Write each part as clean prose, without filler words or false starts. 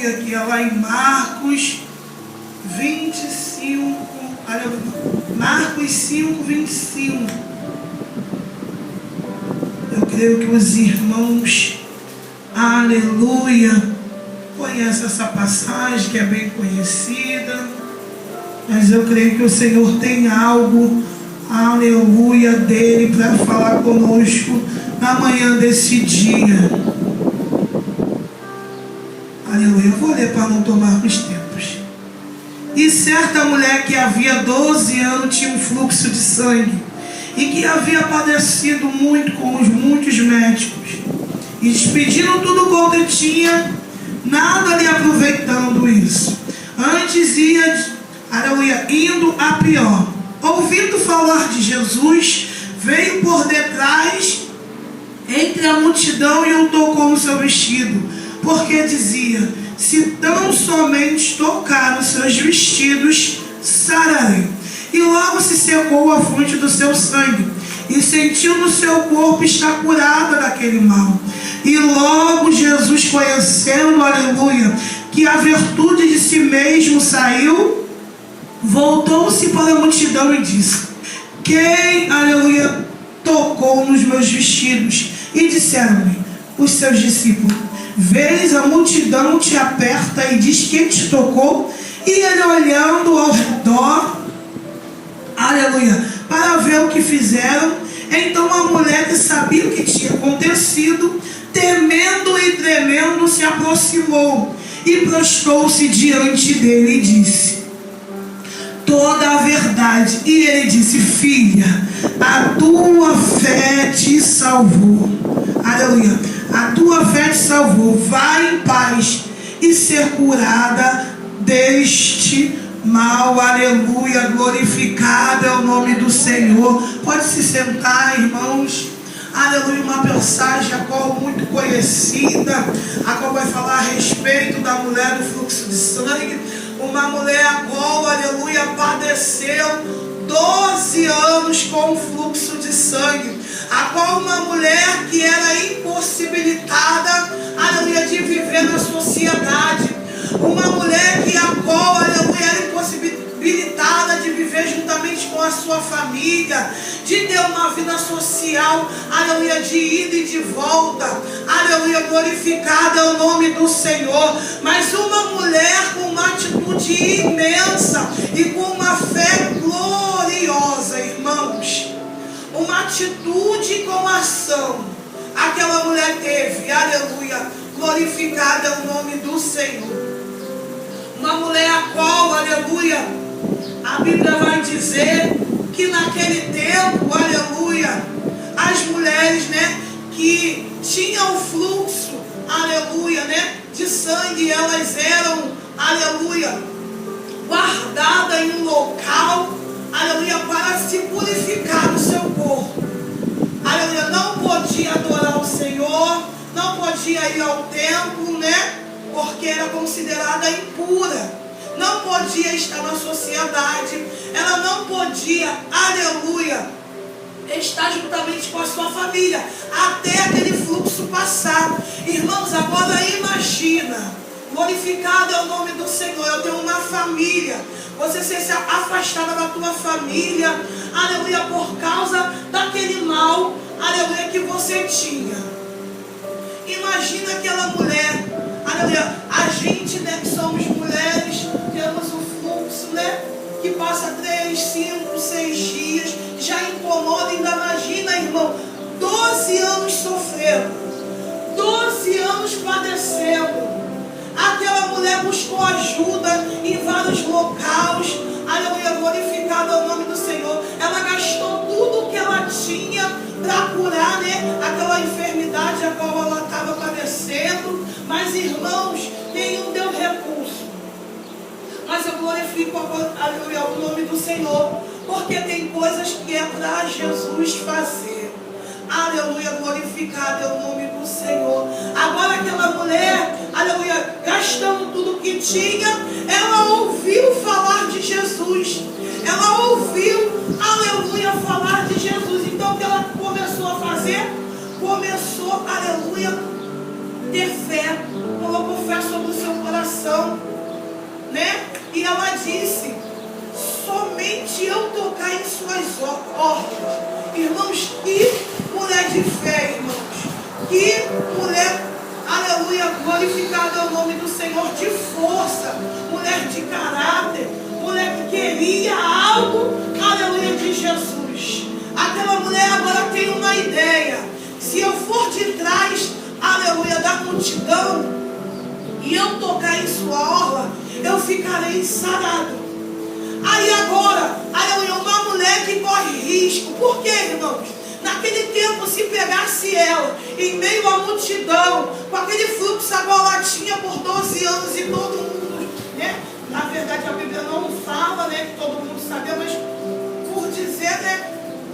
aleluia, que é lá em Marcos 25, aleluia, Marcos 5, 25. Eu creio que os irmãos, aleluia, conhecem essa passagem que é bem conhecida, mas eu creio que o Senhor tem algo, aleluia, dele para falar conosco na manhã desse dia. Aleluia, eu vou ler para não tomar os tempos. E certa mulher que havia 12 anos tinha um fluxo de sangue, e que havia padecido muito com os muitos médicos, e despedindo tudo quanto tinha, nada lhe aproveitando isso. Antes ia, aleluia, indo a pior. Ouvindo falar de Jesus, veio por detrás entre a multidão e o tocou no seu vestido, porque dizia: se tão somente tocar os seus vestidos, sararei. E logo se secou a fonte do seu sangue, e sentiu no seu corpo estar curada daquele mal. E logo Jesus, conhecendo, aleluia, que a virtude de si mesmo saiu, voltou-se para a multidão e disse: quem, aleluia, tocou nos meus vestidos? E disseram-lhe os seus discípulos: vês, a multidão te aperta e diz: quem te tocou? E ele, olhando ao redor, aleluia, para ver o que fizeram, então a mulher, que sabia o que tinha acontecido, temendo e tremendo, se aproximou e prostrou-se diante dele e disse toda a verdade. E ele disse: filha, a tua fé te salvou. Aleluia, a tua fé te salvou. Vai em paz e ser curada deste mal. Aleluia, glorificado é o nome do Senhor. Pode se sentar, irmãos. Aleluia, uma mensagem a qual muito conhecida, a qual vai falar a respeito da mulher do fluxo de sangue. Uma mulher a qual, aleluia, padeceu 12 anos com fluxo de sangue, a qual uma mulher que era impossibilitada, aleluia, de viver na sociedade, uma mulher que a qual, aleluia, era impossibilitada de viver juntamente com a sua família, de ter uma vida social, aleluia, de ida e de volta, aleluia, glorificado é o nome do Senhor. Mas uma mulher com uma atitude imensa e com uma fé gloriosa, irmãos, uma atitude com ação, aquela mulher teve, aleluia, glorificado é o nome do Senhor. Uma mulher a qual, aleluia, a Bíblia vai dizer que naquele tempo, aleluia, as mulheres, né, que tinham fluxo, aleluia, né, de sangue, elas eram, aleluia, guardadas em um local, aleluia, para se purificar do seu corpo. Aleluia, não podia adorar o Senhor, não podia ir ao templo, né, porque era considerada impura. Não podia estar na sociedade, ela não podia, aleluia, estar juntamente com a sua família, até aquele fluxo passar. Irmãos, agora imagina, glorificado é o nome do Senhor, eu tenho uma família, você ser afastada da tua família, aleluia, por causa daquele mal, aleluia, que você tinha. Imagina aquela mulher, aleluia, a gente, né, que somos mulheres, temos o fluxo, né, que passa 3, 5, 6 dias, já incomoda. Ainda imagina, irmão, 12 anos sofrendo, 12 anos padecendo. Aquela mulher buscou ajuda em vários locais, aleluia, glorificado é o nome do Senhor. Ela gastou tudo o que ela tinha para curar, né, aquela enfermidade a qual ela estava padecendo. Mas, irmãos, nenhum deu recurso. Mas eu glorifico, aleluia, o nome do Senhor, porque tem coisas que é para Jesus fazer. Aleluia, glorificado é o nome do Senhor. Agora aquela mulher, aleluia, gastando tudo que tinha, ela ouviu falar de Jesus. Ela ouviu, aleluia, falar de Jesus. Então o que ela começou a fazer? Começou, aleluia, ter fé. colocou fé sobre o seu coração, né? E ela disse: somente eu tocar em suas orlas. Irmãos, que mulher de fé, irmãos. Que mulher, aleluia, glorificado é o nome do Senhor, de força. Mulher de caráter. Mulher que queria algo, aleluia, de Jesus. Aquela mulher agora tem uma ideia. Se eu for de trás, aleluia, da multidão, e eu tocar em sua orla, eu ficarei sarado. Aí agora, aleluia, uma mulher que corre risco. Por quê, irmãos? Naquele tempo, se pegasse ela em meio à multidão, com aquele fluxo, agora ela tinha por 12 anos e todo mundo, né? Na verdade, a Bíblia não fala, né, que todo mundo sabia, mas por dizer, né,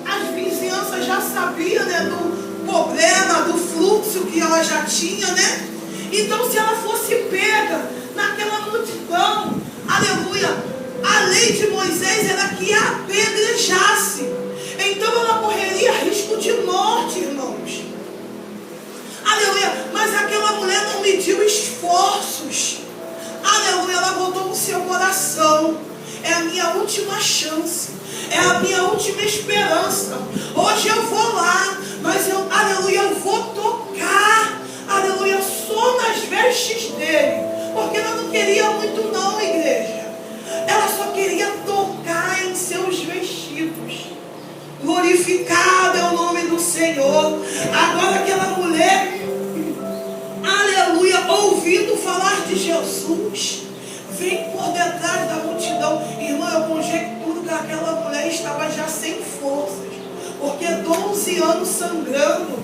as vizinhanças já sabiam, né, do problema, do fluxo que ela já tinha, né? Então, se ela fosse pega naquela multidão, aleluia, a lei de Moisés era que a apedrejasse. Então ela correria risco de morte, irmãos. Aleluia. Mas aquela mulher não mediu esforços. Aleluia. Ela botou no seu coração: é a minha última chance, é a minha última esperança. Hoje eu vou lá, mas eu, aleluia, eu vou tocar, aleluia, só nas vestes dele. Porque ela não queria muito não, igreja. Ela só queria tocar em seus vestidos. Glorificado é o nome do Senhor. Agora aquela mulher, aleluia, ouvindo falar de Jesus, vem por detrás da multidão. Irmão, eu conjecturo que aquela mulher estava já sem forças. Porque 12 anos sangrando,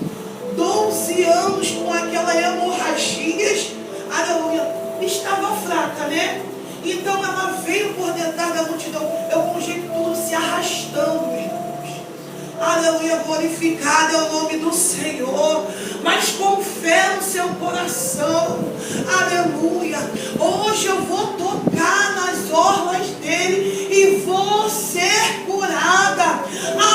12 anos com aquelas hemorragias, aleluia, estava fraca, né? Então ela veio por detrás da multidão. Eu conjecturo se arrastando, irmãos. Aleluia, glorificado é o nome do Senhor. Mas com fé no seu coração. Aleluia. Hoje eu vou tocar nas orlas dele e vou ser curada.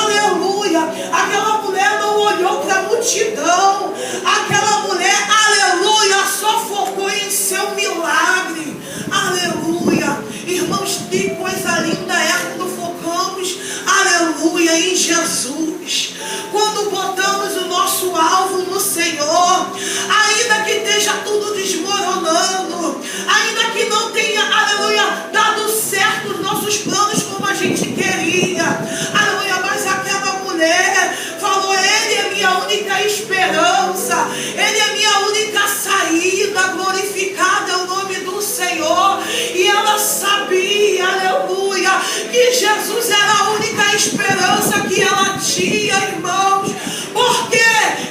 Aleluia. Aquela mulher não olhou para a multidão. Aquela mulher, aleluia, só focou em seu milagre. Aleluia. Irmãos, que coisa linda é quando focamos, aleluia, em Jesus. Quando botamos o nosso alvo no Senhor, ainda que esteja tudo desmoronando, ainda que não tenha, aleluia, dado certo os nossos planos como a gente queria, aleluia, mas aquela mulher falou: ele é minha única esperança, ele é minha única saída. Glorificado é o nome do Senhor. E ela sabia, aleluia, que Jesus era a única esperança que ela tinha, irmãos. Porque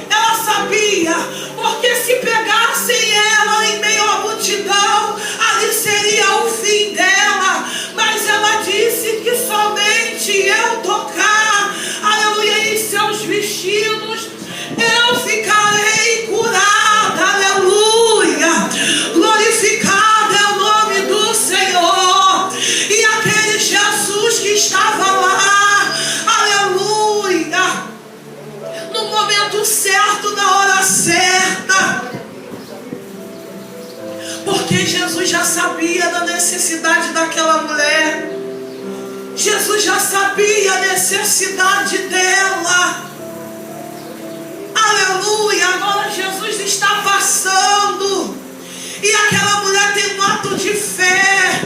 ela sabia, porque se pegassem ela em meio à multidão, ali seria o fim dela. Mas ela disse que somente eu tocar, aleluia, em seus vestidos, eu ficarei curada. Aleluia. Glorificado é o nome do Senhor. E aquele Jesus que estava lá, aleluia, no momento certo, na hora certa, porque Jesus já sabia da necessidade daquela mulher. Jesus já sabia a necessidade dela. Aleluia. Agora Jesus está passando, e aquela mulher tem um ato de fé,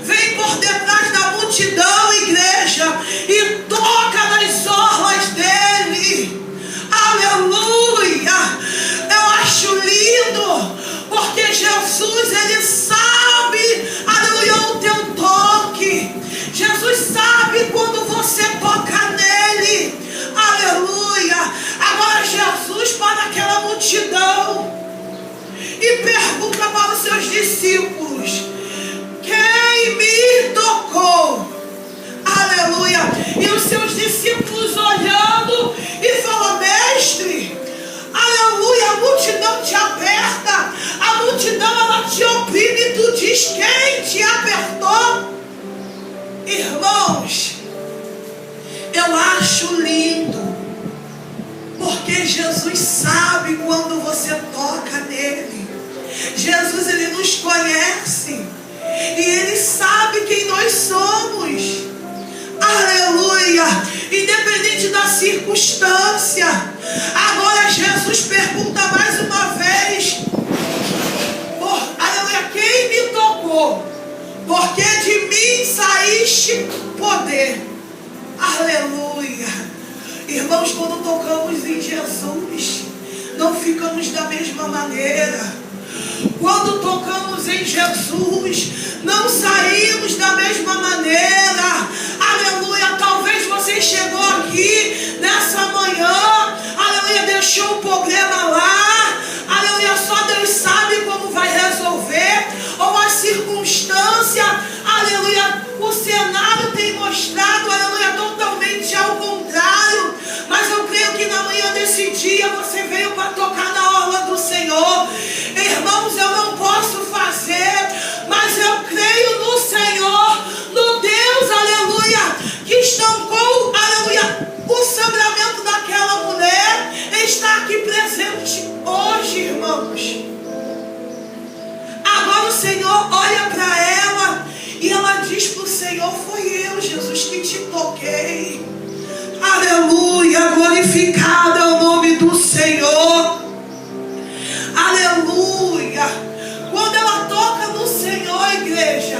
vem por detrás da multidão, igreja, e toca nas orlas dele. Aleluia. Eu acho lindo, porque Jesus, ele sabe, aleluia, o teu toque. Jesus sabe quando você toca nele. Aleluia. Agora Jesus para aquela multidão e pergunta para os seus discípulos: quem me tocou? Aleluia. E os seus discípulos olhando e falam: mestre, aleluia, a multidão te aperta, a multidão ela te oprime, e tu diz: quem te apertou? Irmãos, eu acho lindo, porque Jesus sabe quando você toca nele. Jesus, Ele nos conhece. E Ele sabe quem nós somos. Aleluia. Independente da circunstância. Agora Jesus pergunta mais uma vez. Aleluia. Quem me tocou? Porque de mim saíste poder. Aleluia. Irmãos, quando tocamos em Jesus, não ficamos da mesma maneira. Quando tocamos em Jesus, não saímos da mesma maneira. Aleluia. Talvez você chegou aqui nessa manhã, aleluia, deixou o problema lá, aleluia, só Deus sabe como vai resolver, ou a circunstância, aleluia, o cenário tem mostrado, aleluia, totalmente ao contrário. Mas eu creio que na manhã desse dia você veio para tocar na orla do Senhor. Irmãos, eu não posso fazer, mas eu creio no Senhor, no Deus, aleluia, que estancou, aleluia, o sangramento daquela mulher, está aqui presente hoje, irmãos. Agora o Senhor olha para ela e ela diz para o Senhor: foi eu, Jesus, que te toquei. Aleluia, glorificado é o nome do Senhor. Aleluia. Quando ela toca no Senhor, igreja,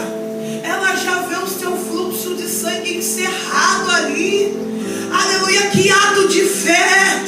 ela já vê o seu fluxo de sangue encerrado ali. Aleluia, que ato de fé,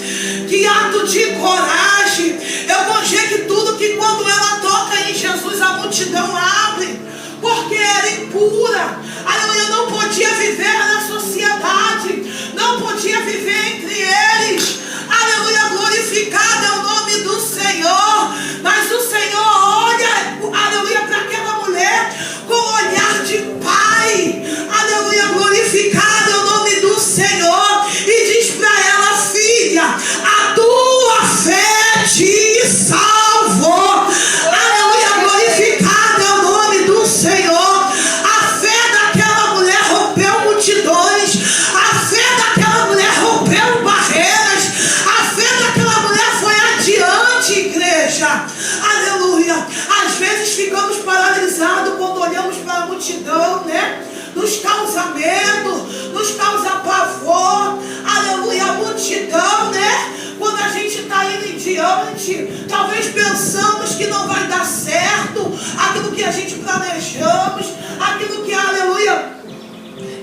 que ato de coragem. Eu vou dizer que tudo que quando ela toca em Jesus, a multidão abre, porque era impura. Aleluia, não podia viver na sociedade, não podia viver entre eles. Aleluia, glorificado é o nome do Senhor. Mas o Senhor olha, aleluia, para aquela mulher com olhar de Pai. Aleluia, glorificado é o nome do Senhor. E diz para ela: filha, a tua fé te salvou. Aleluia, glorificado é o nome do Senhor. A fé daquela mulher rompeu multidões. A fé daquela mulher rompeu barreiras. A fé daquela mulher foi adiante, igreja. Aleluia. Às vezes ficamos paralisados quando olhamos para a multidão, né? Nos causa medo, nos causa pavor. Aleluia, a multidão, né? Quando a gente está indo em diante, talvez pensamos que não vai dar certo aquilo que a gente planejamos, aquilo que, aleluia,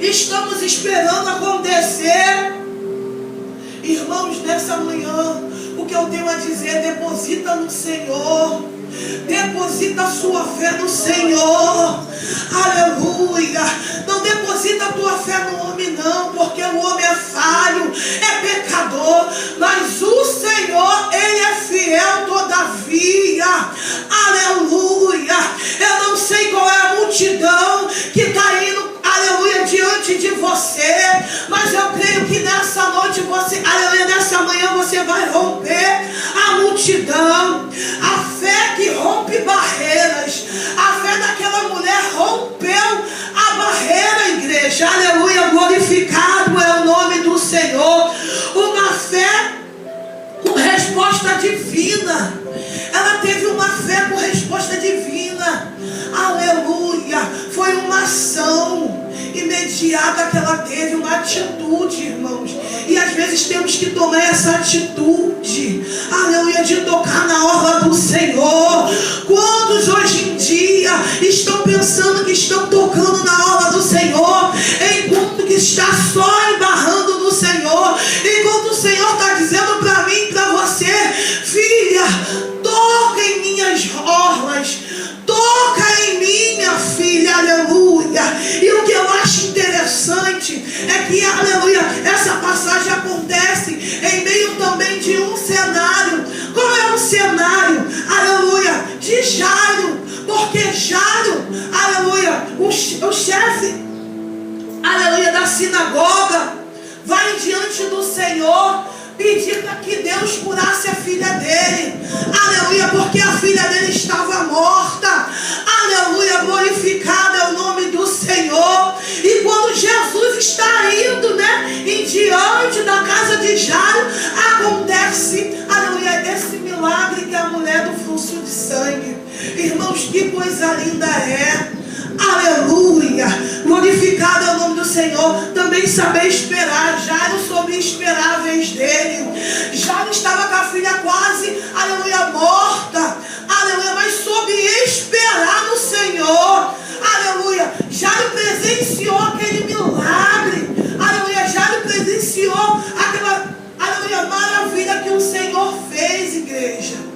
estamos esperando acontecer. Irmãos, nessa manhã, o que eu tenho a dizer: deposita no Senhor. Deposita a sua fé no Senhor. Aleluia. Não deposita a tua fé no homem, não, porque o homem é falho, é pecador, mas o Senhor, Ele é fiel todavia. Aleluia. Eu não sei qual é a multidão que está indo, aleluia, diante de você, mas eu creio que nessa noite você, aleluia, nessa manhã você vai romper a multidão. A fé que rompe barreiras, a fé daquela mulher rompeu a barreira, igreja. Aleluia, glorificado é o nome do Senhor. Uma fé com resposta divina. Ela teve uma fé com resposta divina. Aleluia. Foi uma ação imediata que ela teve, uma atitude, irmãos. E às vezes temos que tomar essa atitude, aleluia, de tocar na orla do Senhor. Quantos hoje em dia estão pensando que estão tocando na orla do Senhor, enquanto que está só embarrando no Senhor, enquanto o Senhor está dizendo para mim e para você: filha, toca em minhas orlas, toca em mim, minha filha, aleluia. E o que eu acho interessante é que, aleluia, essa passagem acontece em meio também de um cenário. Qual é o cenário? Aleluia, de Jairo. Porque Jairo, aleluia, o chefe, aleluia, da sinagoga, vai diante do Senhor pedir para que Deus curasse a filha dele. Aleluia, porque a filha dele estava morta. Aleluia, glorificado é o nome do Senhor. E quando Jesus está indo, né, em diante da casa de Jairo, acontece, aleluia, esse milagre que é a mulher do fluxo de sangue. Irmãos, que coisa linda é. Aleluia, glorificado é o nome do Senhor. Também saber esperar. Jairo soube esperar a vez dele. Jairo estava com a filha quase, aleluia, morta, aleluia, mas soube esperar no Senhor, aleluia. Jairo presenciou aquele milagre, aleluia. Jairo presenciou aquela, aleluia, maravilha que o Senhor fez, igreja.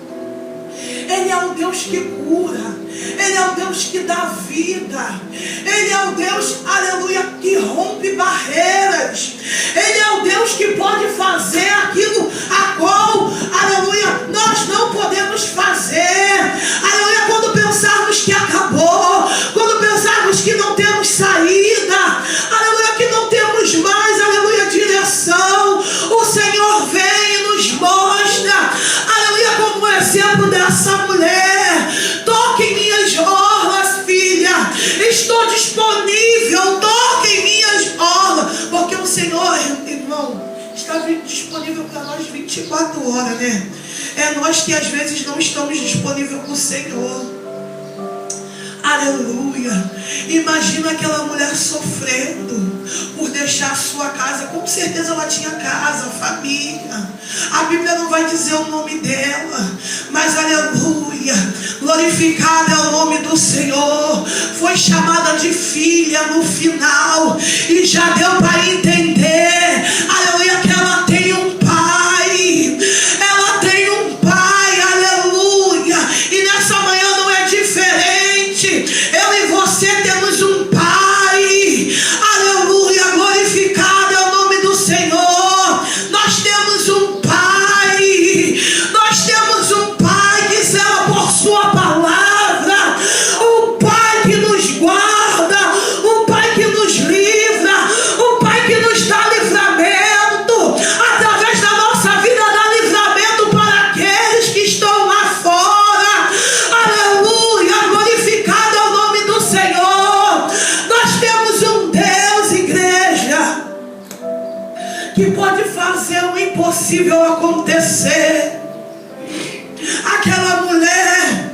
Ele é o Deus que cura, Ele é o Deus que dá vida, Ele é o Deus, aleluia, que rompe barreiras. Ele é o Deus que pode fazer aquilo a qual, aleluia, nós não podemos fazer. Aleluia, quando pensarmos que acabou, quando pensarmos que não temos saída, aleluia, que não temos mais, aleluia, direção, o Senhor vem e nos mostra, aleluia, como exemplo dessa mulher. Toque em minhas orlas, filha, estou disponível, toque em minhas orlas, porque o Senhor, irmão, está disponível para nós 24 horas, né? É nós que às vezes não estamos disponíveis para o Senhor. Aleluia. Imagina aquela mulher sofrendo por deixar a sua casa. Com certeza ela tinha casa, família. A Bíblia não vai dizer o nome dela, mas aleluia, glorificado é o nome do Senhor. Foi chamada de filha no final, e já deu para entender, aleluia, que ela tem um pai. Ela tem um pai, aleluia. E nessa manhã não é diferente. Eu e você temos um pai, aleluia, glorificado é o nome do Senhor. Nós temos um pai, nós temos um pai que zela por sua palavra, um pai que nos guarda, um pai que nos livra, um pai que nos dá livramento, através da nossa vida dá livramento para aqueles que estão lá fora. Aleluia, glorificado é o nome do Senhor. Nós temos um Deus, igreja, que pode fazer o impossível acontecer. Aquela mulher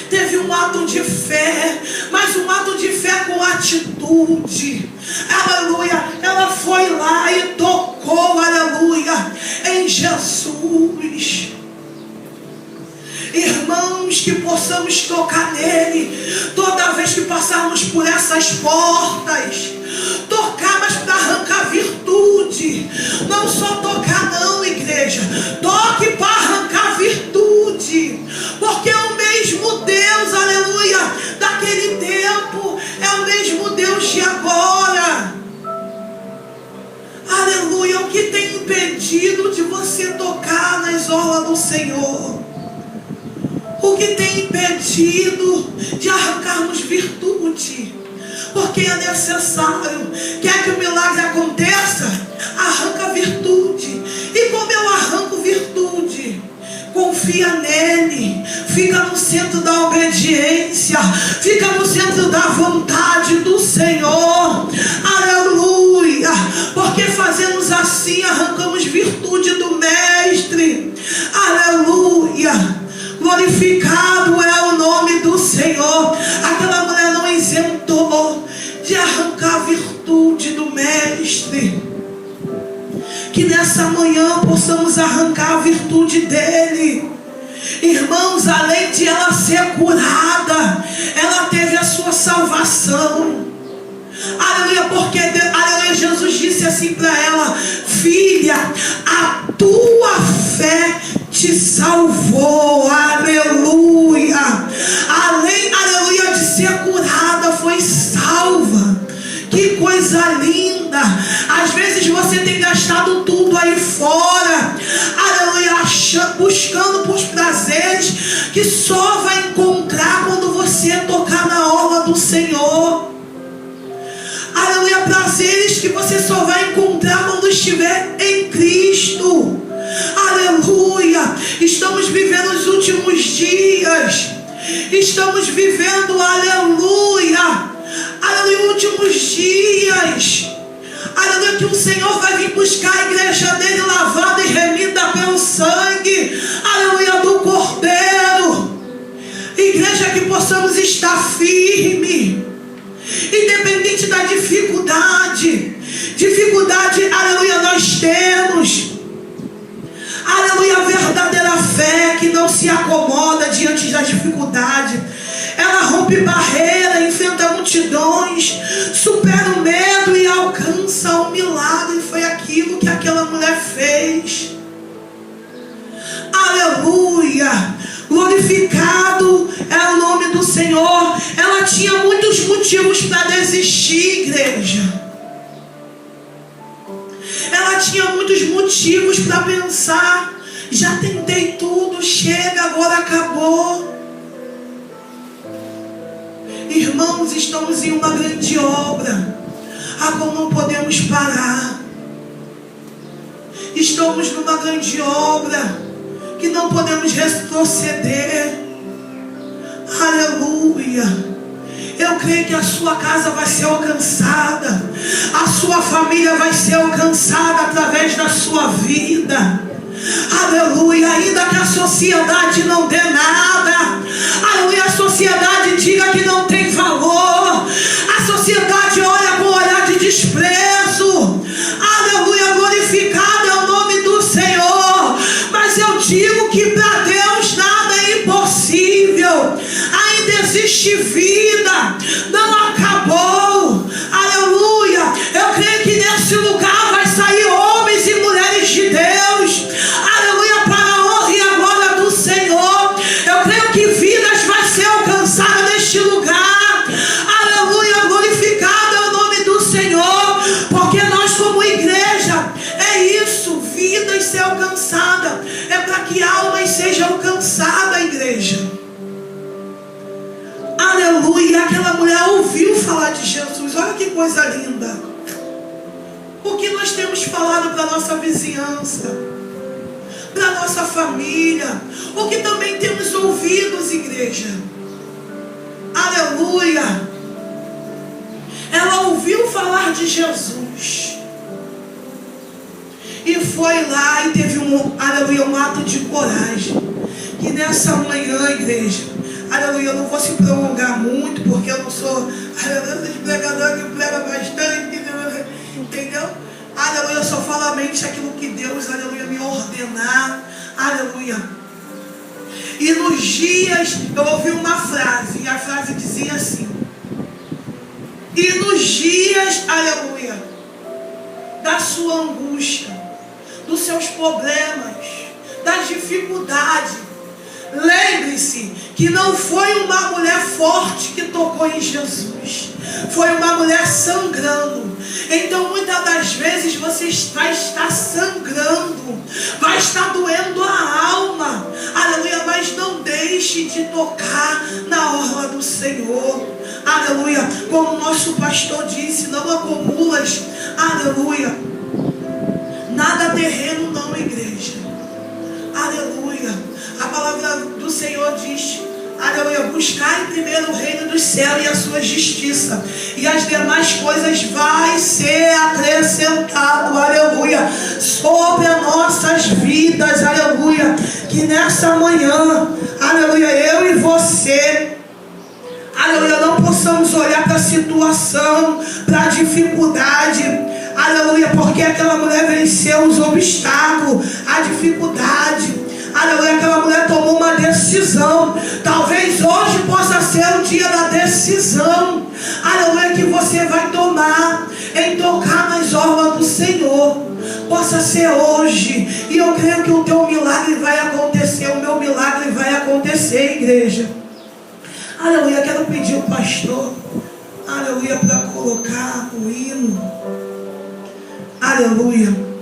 teve um ato de fé, mas um ato de fé com atitude. Aleluia, ela foi lá e tocou, aleluia, em Jesus. Irmãos, que possamos tocar nele toda vez que passarmos por essas portas. Tocar, mas para arrancar virtude. Não só tocar não, igreja. Toque para arrancar virtude. Porque é o mesmo Deus, aleluia, daquele tempo, é o mesmo Deus de agora. Aleluia, o que tem impedido de você tocar nas orlas do Senhor? O que tem impedido de arrancarmos virtude? Porque é necessário. Quer que o milagre aconteça? Arranca virtude. E como eu arranco virtude? Confia nele. Fica no centro da obediência. Fica no centro da vontade do Senhor. Aleluia. Porque fazemos assim, arrancamos virtude do Mestre. Aleluia. Glorificado é o nome do Senhor. Aquela mulher não isentou de arrancar a virtude do Mestre. Que nessa manhã possamos arrancar a virtude dele. Irmãos, além de ela ser curada, ela teve a sua salvação. Aleluia, porque aleluia, Jesus disse assim para ela: filha, a tua fé te salvou. Aleluia. Além, aleluia, de ser curada, foi salva. Que coisa linda. Às vezes você tem gastado tudo aí fora, aleluia, buscando por prazeres que só vai encontrar quando você tocar na orla do Senhor. Aleluia, prazeres que você só vai encontrar quando estiver em Cristo. Aleluia. Estamos vivendo os últimos dias. Estamos vivendo, aleluia, aleluia, últimos dias. Aleluia, que o Senhor vai vir buscar a igreja dele lavada e remida pelo sangue, aleluia, do Cordeiro. Igreja Dificuldade, aleluia, nós temos. Aleluia, a verdadeira fé que não se acomoda diante da dificuldade. Ela rompe barreira, enfrenta multidões, supera o medo e alcança um milagre. Foi aquilo que aquela mulher fez. Aleluia, glorificado é o nome do Senhor. Ela tinha muitos motivos para desistir, igreja. Ela tinha muitos motivos para pensar: já tentei tudo, chega, agora acabou. Irmãos, estamos em uma grande obra, a qual não podemos parar. Estamos numa grande obra que não podemos retroceder. Aleluia. Eu creio que a sua casa vai ser alcançada, a sua família vai ser alcançada através da sua vida. Aleluia. Ainda que a sociedade não dê nada, aleluia, a sociedade diga que não tem valor, a sociedade olha com um olhar de desprezo, aleluia, glorificado é o nome do Senhor. Mas eu digo que para Deus nada é impossível. Ainda existe vida, não acabou. Aleluia. Eu creio que nesse lugar vai sair homens e mulheres de Deus, aleluia, para a honra e a glória do Senhor. Eu creio que vidas vai ser alcançadas neste lugar. Aleluia, glorificado é o nome do Senhor, porque nós como igreja é isso, vidas ser alcançadas, é para que almas sejam alcançadas, igreja. Aleluia. Aquela mulher ouviu falar de Jesus. Olha que coisa linda. O que nós temos falado para a nossa vizinhança, para a nossa família, o que também temos ouvido, igreja. Aleluia. Ela ouviu falar de Jesus e foi lá e teve aleluia, um ato de coragem. Que nessa manhã, igreja, aleluia, eu não vou se prolongar muito, porque eu não sou, aleluia, pregador que prega bastante, entendeu? Aleluia, eu só falo a mente aquilo que Deus, aleluia, me ordenar, aleluia. E nos dias, eu ouvi uma frase, e a frase dizia assim: e nos dias, aleluia, da sua angústia, dos seus problemas, das dificuldades, lembre-se que não foi uma mulher forte que tocou em Jesus, foi uma mulher sangrando. Então muitas das vezes você vai estar sangrando, vai estar doendo a alma, aleluia, mas não deixe de tocar na orla do Senhor, aleluia. Como o nosso pastor disse, não acumulas, aleluia, nada terreno não, igreja, aleluia. A palavra do Senhor diz, aleluia, buscar primeiro o reino dos céus e a sua justiça, e as demais coisas vai ser acrescentado, aleluia, sobre as nossas vidas, aleluia. Que nessa manhã, aleluia, eu e você, aleluia, não possamos olhar para a situação, para a dificuldade, aleluia, porque aquela mulher venceu os obstáculos, a dificuldade, aleluia. Aquela mulher tomou uma decisão. Talvez hoje possa ser o dia da decisão, aleluia, que você vai tomar em tocar nas orlas do Senhor. Possa ser hoje, e eu creio que o teu milagre vai acontecer, o meu milagre vai acontecer, igreja. Aleluia. Quero pedir o pastor, aleluia, para colocar o hino, aleluia.